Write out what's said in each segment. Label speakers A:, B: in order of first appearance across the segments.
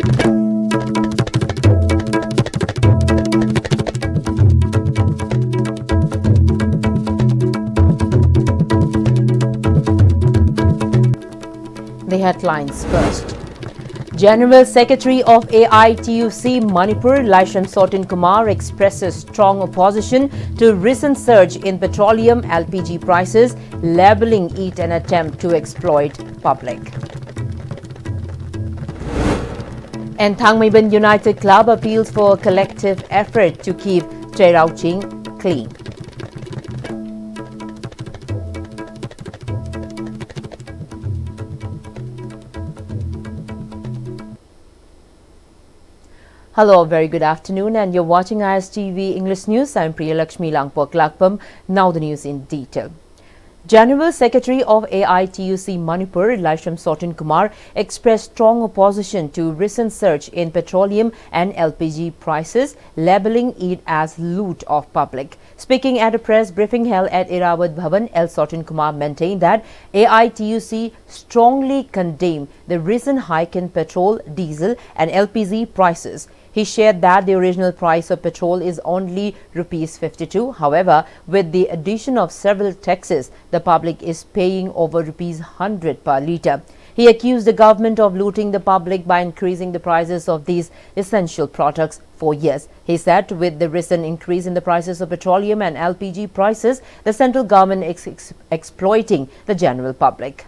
A: The headlines first. General Secretary of AITUC Manipur, Laisham Sotin Kumar, expresses strong opposition to recent surge in petroleum LPG prices, labelling it an attempt to exploit public. And Thangmeiban United Club appeals for a collective effort to keep Cherauching clean. Hello, a very good afternoon, and you're watching Istv English News. I'm Priya Lakshmi Langpok Lakpam. Now the news in detail. General Secretary of AITUC Manipur, Laisham Sotin Kumar, expressed strong opposition to recent surge in petroleum and LPG prices, labelling it as loot of public. Speaking at a press briefing held at Irawat Bhavan, L. Sotin Kumar maintained that AITUC strongly condemned the recent hike in petrol, diesel and LPG prices. He shared that the original price of petrol is only Rs 52. However, with the addition of several taxes, the public is paying over Rs 100 per litre. He accused the government of looting the public by increasing the prices of these essential products for years. He said with the recent increase in the prices of petroleum and LPG prices, the central government is exploiting the general public.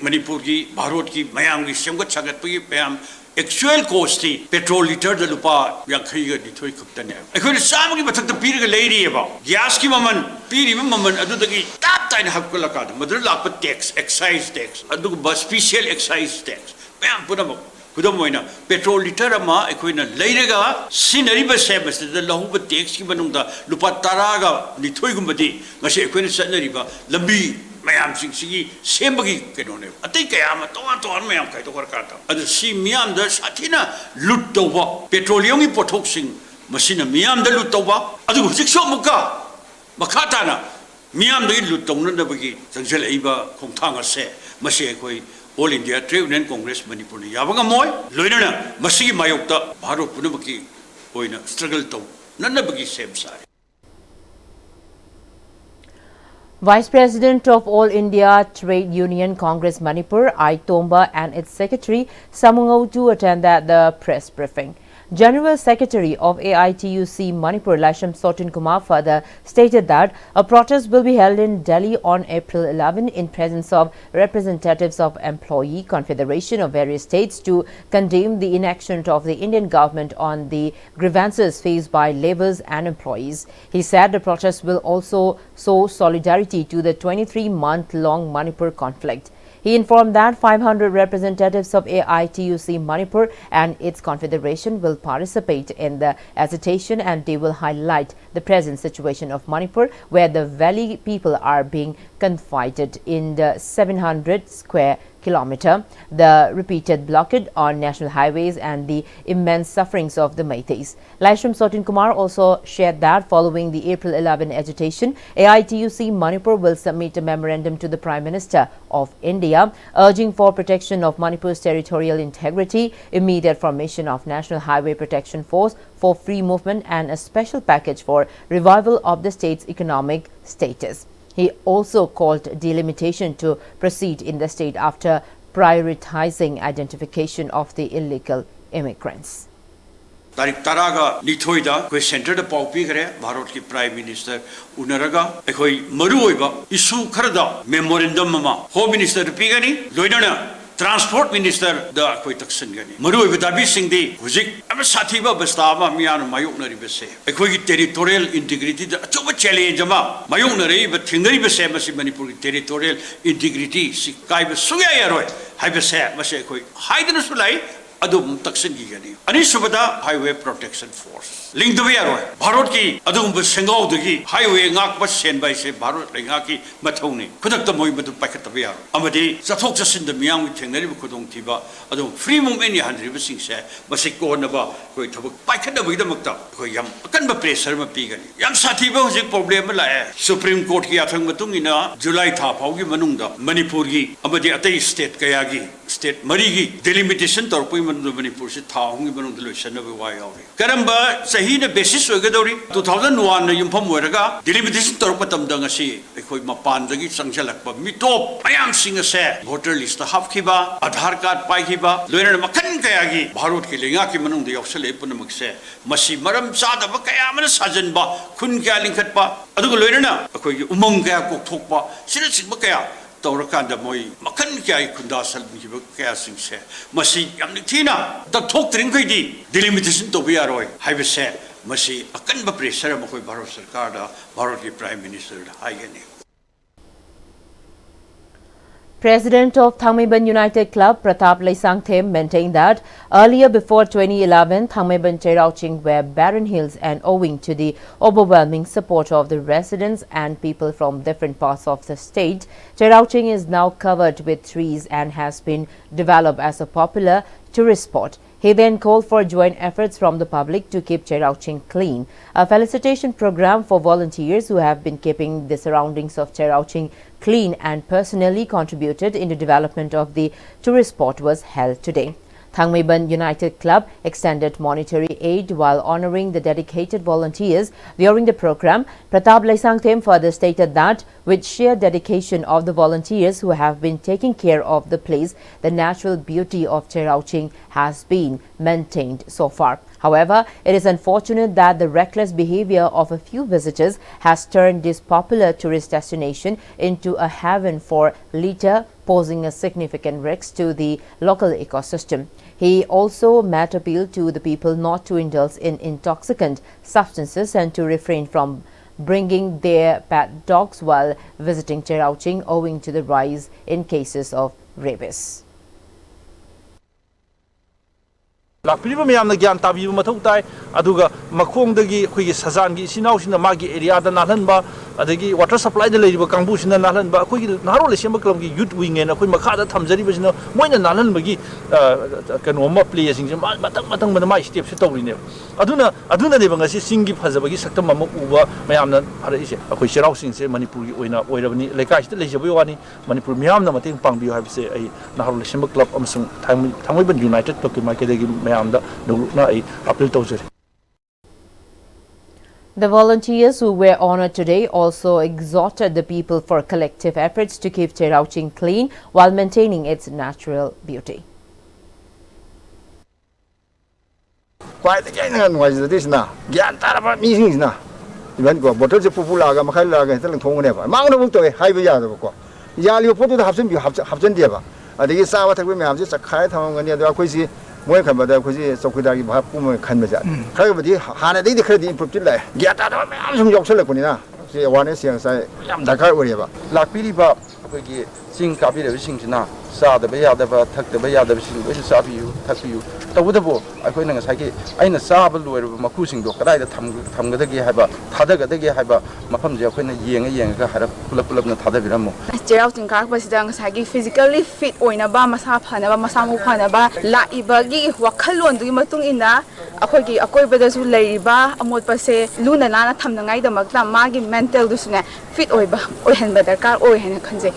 B: Manipur ki Bharat ki mayam ki semgat sagat pi mayam actual cost ti petrol liter da lupa yankhai ga dithoi khupta ne akhoi sam ki bathak ta pir ga leiri ba gas ki maman piri maman adu da ki tap tain hakula ka madr lakpa tax excise tax adu ba special excise tax mayam pura kudam moina petrol liter ama akhoi na leiraga sinari ba se bas da lahu ba tax ki banung da lupa taraga dithoi gumbadi ngase akhoi na sanari ba lambi mayam sing sembagi kenone atai kayama ton mayam kai to karkata adu si miyam da sathina lut toba petroleum gi pothok sing machine miyam da lut toba adu hujik so muka makata na miyam da lut tong na bagi sangsel aiba khongthang ase mase koi All India Trade Union Congress Manipur ni yabaga moy loina na masigi mayokta bharat punabaki oina struggle to nanna bagi sem sare.
A: Vice President of All India Trade Union Congress Manipur, I. Tomba, and its Secretary Samungautu attended the press briefing. General Secretary of AITUC Manipur, Laisham Sotin Kumar, further stated that a protest will be held in Delhi on April 11 in presence of representatives of Employee Confederation of various states to condemn the inaction of the Indian government on the grievances faced by labourers and employees. He said the protest will also show solidarity to the 23-month-long Manipur conflict. He informed that 500 representatives of AITUC Manipur and its confederation will participate in the agitation, and they will highlight the present situation of Manipur, where the valley people are being confined in the 700 square kilometer, the repeated blockade on national highways and the immense sufferings of the Meiteis. Laisham Sotin Kumar also shared that following the April 11 agitation, AITUC Manipur will submit a memorandum to the Prime Minister of India urging for protection of Manipur's territorial integrity, immediate formation of National Highway Protection Force for free movement, and a special package for revival of the state's economic status. He also called delimitation to proceed in the state after prioritizing identification of the illegal immigrants.
B: Tarik taraga nithoida koi center da pau pi gare Bharat ki Prime Minister unaraga ekoi maru oiba issue kharada memorandum ma Home Minister pi gani loinana Transport Minister da koi taksan gani maru oiba dabi singdi hujik am sathiba bastava mian mayuk nari bese ekoi ki territorial integrity da achoba challenge ma mayuk nari ba thingari bese masi Manipur ki territorial integrity si kai ba suya yaroi hai bese mase ekoi haidana sulai adum taksin gi gani ani subada highway protection force link the yaro bharot ki adum sengau de highway ngak ba sen bai se bharot lenga ki mathoni khudak ta moi madu pakhat ba yaro amadi chathok chasin da miyang thengnari bu khudong thiba adum free movement ya handri ba sing se basik ko na ba koi thabak pakhat da bi da makta koi yam kan ba pressure ma pi gani yam sathi ba hojik problem la hai supreme court ki athang matung ina july tha phau gi manung da manipur gi amadi atai state kaya gi state mari gi delimitation tor pui manung manipur se tha hong gi manung da loisan ba wa yaw ri karamba sahi na basis oiga dori 2001 na yumpham oiraga delimitation tor patam da ngasi ekhoi mapan da gi changjalak ba mitop ayam sing se voter list da hap khiba aadhar card pai khiba loina makhan kaya gi bharot ki lenga ki manung da yoksale punamak se masi maram chada ba kaya mana sajan ba khun kya lingkhat ba adugo loina akhoi gi umang kaya kok thok ba sira sing ba kaya tawrakanda moi makhan kya khunda sal mi ba kaya sing se masi yam thina da thok tring khoi di delimitation to bi aroi haibe se masi akan ba pressure ma khoi bharat sarkar da bharat ki prime minister da haigani.
A: President of Thangmeiban United Club, Pratap Leisangthem, maintained that earlier before 2011, Thangmeiban Cherauching were barren hills, and owing to the overwhelming support of the residents and people from different parts of the state, Cherauching is now covered with trees and has been developed as a popular tourist spot. He then called for joint efforts from the public to keep Cherauching clean. A felicitation program for volunteers who have been keeping the surroundings of Cherauching clean and personally contributed in the development of the tourist spot was held today. Thangmeiban United Club extended monetary aid while honoring the dedicated volunteers. During the program, Pratap Leisangthem further stated that with sheer dedication of the volunteers who have been taking care of the place, the natural beauty of Cherauching has been maintained so far. However, it is unfortunate that the reckless behavior of a few visitors has turned this popular tourist destination into a haven for litter, posing a significant risk to the local ecosystem. He also made appeal to the people not to indulge in intoxicant substances and to refrain from bringing their pet dogs while visiting Cherauching, owing to the rise in cases of rabies.
C: Lakpiriba mayamna gyan tabiba mathau tai aduga makhongdagi khoi sajangi sinausina magi area da nalanba adagi water supply da leiba kangbu sina nalanba khoi naro le sema club gi youth wing en khoi makha da thamjari basina moina nalanba gi kanoma play sing matang mai step se tawri ne aduna ne bangasi singi phajaba gi saktam ma uba mayamna phara ise khoi serau sing se manipur gi oina oirabani lekai sta leijabu wani manipur mayamna mateng pangbi ha bise ai naro le sema club amsung Thangmeiban United to ki market gi
A: The volunteers who were honored today also exhorted the people for collective efforts to keep Cherauching clean while maintaining its natural beauty.
D: Moi khabada khoji chokidar gi bhap pum khanbaja khabadi hana dei khadi improve lai gyata da mayam sum yoksal kuni na se awareness yang sai yam dakar oreba
E: lakpiri ba akogi sing kabi re sing sina sa da ba ya da ba thak da ba ya da sing ba sa bi yu thak bi yu tawda bo akoi nang sai ki aina sa ba loir ba maku sing do kadai da tham ga da gi haiba thada ga da gi haiba mafam je akoi na yeng ga harap pulap na thada biramo
F: Cherauching ka ba sidang sai ki physically fit oina ba masa phana ba masa mu phana ba la ibagi wakhalon du matung ina akoi gi akoi ba da su leiba amot pa se luna na tham na ngai da mak ta ma gi mental du sune fit oi ba oi hen ba darkar oi hen khanje.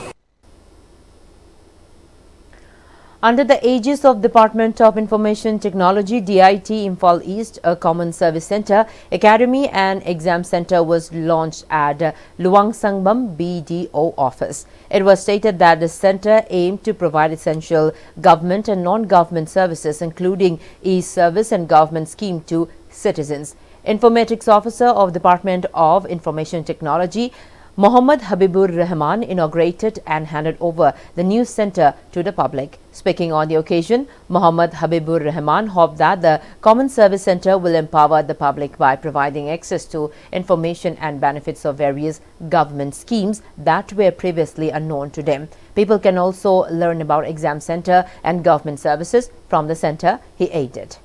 A: Under the aegis of Department of Information Technology, DIT Imphal East, a common service centre, academy and exam centre was launched at Luang Sangbam BDO office. It was stated that the centre aimed to provide essential government and non-government services, including e-service and government scheme to citizens. Informatics officer of Department of Information Technology, Mohammad Habibur Rahman inaugurated and handed over the new center to the public. Speaking on the occasion, Mohammad Habibur Rahman hoped that the Common Service Center will empower the public by providing access to information and benefits of various government schemes that were previously unknown to them. People can also learn about exam center and government services from the center, he added.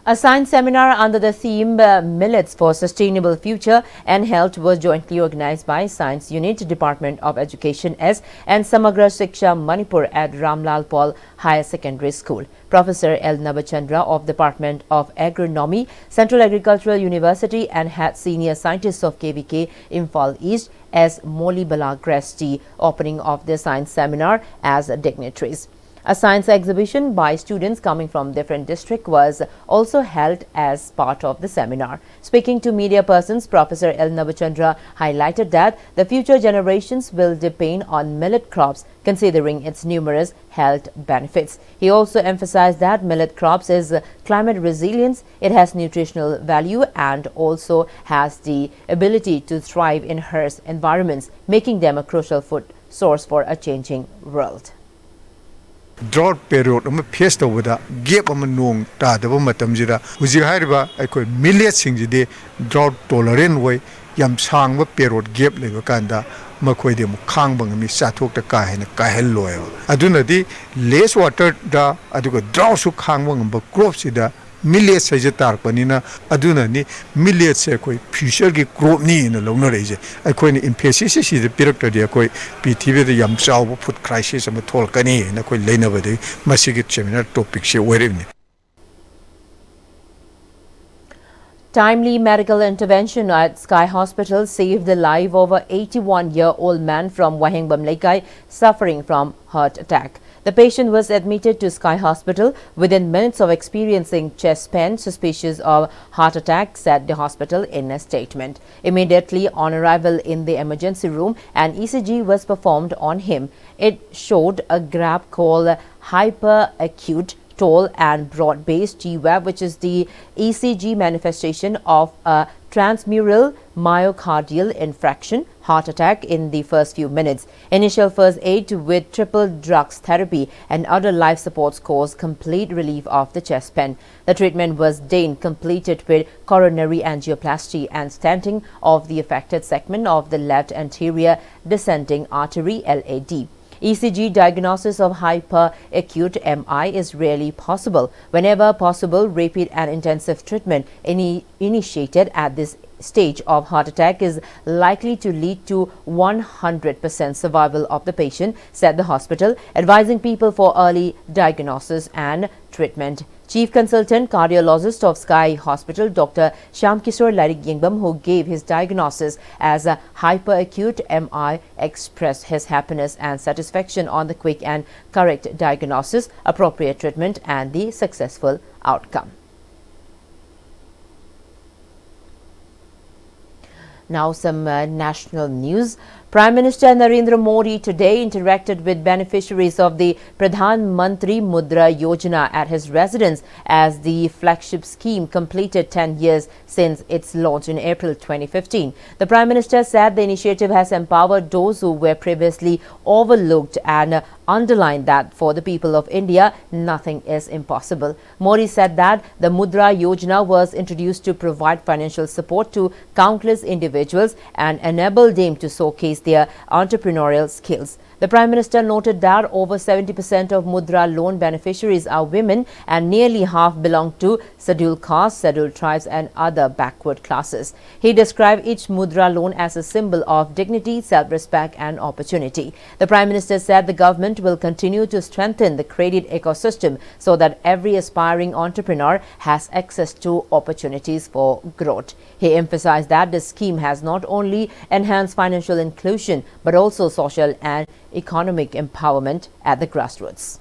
A: A science seminar under the theme Millets for Sustainable Future and Health was jointly organized by Science Unit, Department of Education S and Samagra Shiksha Manipur at Ramlal Paul Higher Secondary School. Professor L. Nabachandra of Department of Agronomy, Central Agricultural University and head senior scientists of KVK Imphal East as Moli Bala graced the opening of the science seminar as dignitaries. A science exhibition by students coming from different districts was also held as part of the seminar. Speaking to media persons, Professor L. Nabachandra highlighted that the future generations will depend on millet crops considering its numerous health benefits. He also emphasized that millet crops is climate resilience, it has nutritional value and also has the ability to thrive in harsh environments, making them a crucial food source for a changing world.
G: Drought period face tawada gap nong tadaba matamjira hujik haiba aikoi millet singjide drought tolerant way yam sangba period gap leba kanda makoi de khangba mi sathok ta ka hena ka hel loy aduna di less water da aduga drought su khangba ngba crop sida millet sai tar panina aduna ni millet se koi future gi crop ni na longna reje aikoi ni emphasis si de pirak de koi ptv de yam chaw food crisis am thol kani na koi leina bade masigi seminar topic se werin.
A: Timely medical intervention at Sky Hospital saved the life of an 81-year-old man from Waheng Bamlekai suffering from heart attack. The patient was admitted to Sky Hospital within minutes of experiencing chest pain suspicious of heart attack, said the hospital in a statement. Immediately on arrival in the emergency room, an ECG was performed on him. It showed a graph called hyperacute tall and broad-based T-wave, which is the ECG manifestation of a transmural myocardial infarction, heart attack in the first few minutes. Initial first aid with triple drugs therapy and other life supports caused complete relief of the chest pain. The treatment was then completed with coronary angioplasty and stenting of the affected segment of the left anterior descending artery LAD. ECG diagnosis of hyperacute MI is rarely possible. Whenever possible, rapid and intensive treatment initiated at this stage of heart attack is likely to lead to 100% survival of the patient, said the hospital, advising people for early diagnosis and treatment. Chief Consultant Cardiologist of Sky Hospital, Dr. Shyamkishore Larigingbam, who gave his diagnosis as a hyperacute MI, expressed his happiness and satisfaction on the quick and correct diagnosis, appropriate treatment and the successful outcome. Now some national news. Prime Minister Narendra Modi today interacted with beneficiaries of the Pradhan Mantri Mudra Yojana at his residence as the flagship scheme completed 10 years since its launch in April 2015. The Prime Minister said the initiative has empowered those who were previously overlooked and underlined that for the people of India, nothing is impossible. Modi said that the Mudra Yojana was introduced to provide financial support to countless individuals and enable them to showcase their entrepreneurial skills. The Prime Minister noted that over 70% of Mudra loan beneficiaries are women and nearly half belong to scheduled castes, scheduled tribes and other backward classes. He described each Mudra loan as a symbol of dignity, self-respect and opportunity. The Prime Minister said the government will continue to strengthen the credit ecosystem so that every aspiring entrepreneur has access to opportunities for growth. He emphasized that the scheme has not only enhanced financial inclusion but also social and economic empowerment at the grassroots.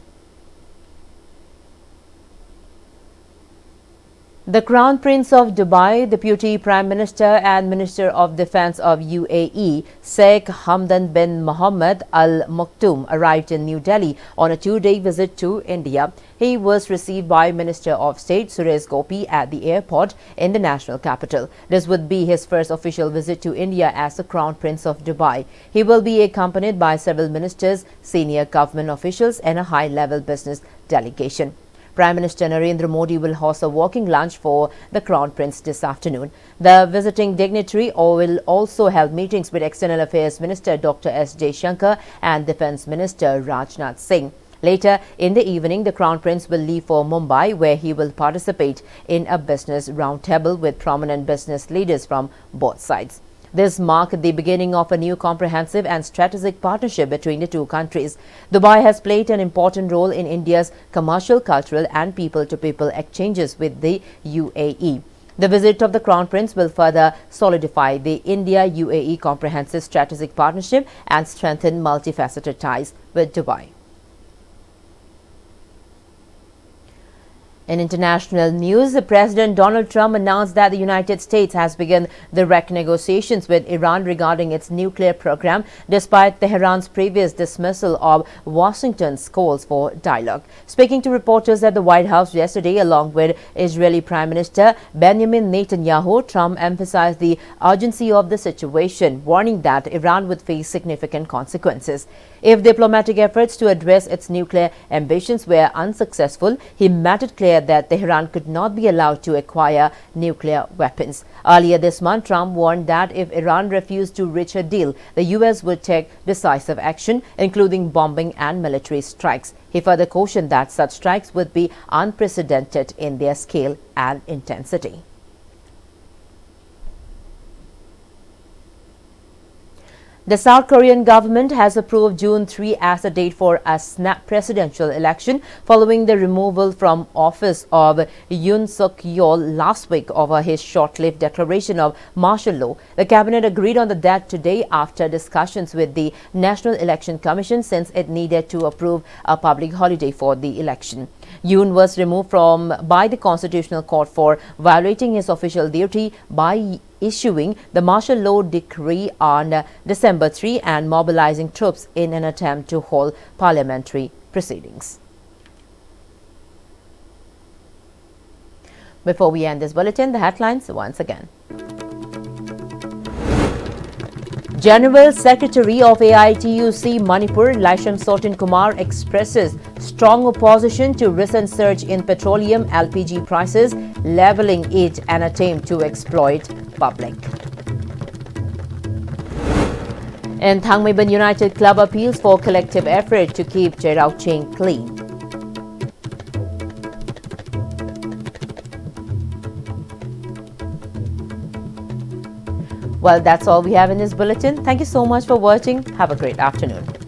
A: The Crown Prince of Dubai, Deputy Prime Minister and Minister of Defence of UAE, Sheikh Hamdan bin Mohammed Al Maktoum, arrived in New Delhi on a two-day visit to India. He was received by Minister of State Suresh Gopi at the airport in the national capital. This would be his first official visit to India as the Crown Prince of Dubai. He will be accompanied by several ministers, senior government officials and a high-level business delegation. Prime Minister Narendra Modi will host a walking lunch for the Crown Prince this afternoon. The visiting dignitary will also hold meetings with External Affairs Minister Dr. S. Jaishankar and Defence Minister Rajnath Singh. Later in the evening, the Crown Prince will leave for Mumbai, where he will participate in a business roundtable with prominent business leaders from both sides. This marked the beginning of a new comprehensive and strategic partnership between the two countries. Dubai has played an important role in India's commercial, cultural and people-to-people exchanges with the UAE. The visit of the Crown Prince will further solidify the India-UAE comprehensive strategic partnership and strengthen multifaceted ties with Dubai. In international news, President Donald Trump announced that the United States has begun direct negotiations with Iran regarding its nuclear program, despite Tehran's previous dismissal of Washington's calls for dialogue. Speaking to reporters at the White House yesterday, along with Israeli Prime Minister Benjamin Netanyahu, Trump emphasized the urgency of the situation, warning that Iran would face significant consequences if diplomatic efforts to address its nuclear ambitions were unsuccessful. He made it clear that Tehran could not be allowed to acquire nuclear weapons. Earlier this month, Trump warned that if Iran refused to reach a deal, the U.S. would take decisive action, including bombing and military strikes. He further cautioned that such strikes would be unprecedented in their scale and intensity. The South Korean government has approved June 3 as the date for a snap presidential election following the removal from office of Yoon Suk-yeol last week over his short-lived declaration of martial law. The cabinet agreed on the date today after discussions with the National Election Commission, since it needed to approve a public holiday for the election. Yoon was removed by the Constitutional Court for violating his official duty by issuing the martial law decree on December 3 and mobilizing troops in an attempt to hold parliamentary proceedings. Before we end this bulletin, the headlines once again. General Secretary of AITUC Manipur, Laisham Sortin Kumar, expresses strong opposition to recent surge in petroleum LPG prices, leveling it an attempt to exploit public. And Thangmeiban United Club appeals for collective effort to keep Cherauching clean. Well, that's all we have in this bulletin. Thank you so much for watching. Have a great afternoon.